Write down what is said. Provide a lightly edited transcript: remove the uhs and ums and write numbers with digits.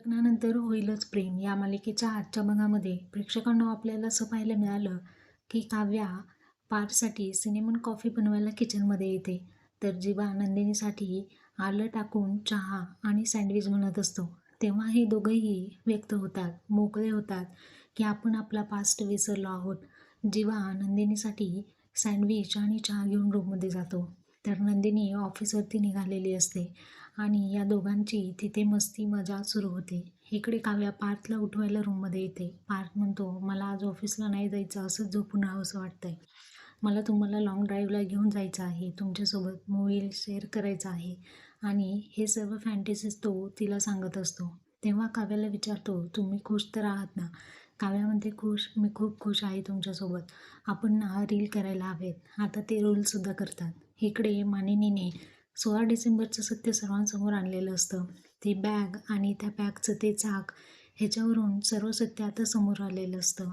लग्नानंतर होईलच प्रेम या मालिकेच्या आजच्या भागामध्ये प्रेक्षकांना आपल्याला असं पाहायला मिळालं की काव्या पार्थसाठी सिनेमन कॉफी बनवायला किचनमध्ये येते. तर जीवा नंदिनीसाठी आलं टाकून चहा आणि सँडविच बनवत असतो. तेव्हा हे दोघंही व्यक्त होतात, मोकळे होतात की आपण आपला पास्ट विसरलो आहोत. जीवा नंदिनीसाठी सँडविच आणि चहा घेऊन रूममध्ये जातो. तर नंदिनी ऑफिसवरती निघालेली असते आणि या दोघांची तिथे मस्ती मजा सुरू होते. इकडे काव्या पार्थला उठवायला रूममध्ये येते. पार्थ म्हणतो, मला आज ऑफिसला नाही जायचं, असंच झोपून राहावंसं वाटतंय. मला तुम्हाला लाँग ड्राईव्हला घेऊन जायचं आहे, तुमच्यासोबत मूव्ही शेअर करायचा आहे आणि हे सर्व फॅन्टेसीज तो तिला सांगत असतो. तेव्हा काव्याला विचारतो, तुम्ही खुश तर आहात ना? काव्या म्हणते, खुश, मी खूप खुश आहे तुमच्यासोबत. आपण ना रील करायला हवेत. आता ते रीलसुद्धा करतात. इकडे मानिनीने 16 डिसेंबरचं सत्य सर्वांसमोर आणलेलं असतं. ती बॅग आणि त्या बॅगचं ते चाक ह्याच्यावरून सर्व सत्य आता समोर आलेलं असतं.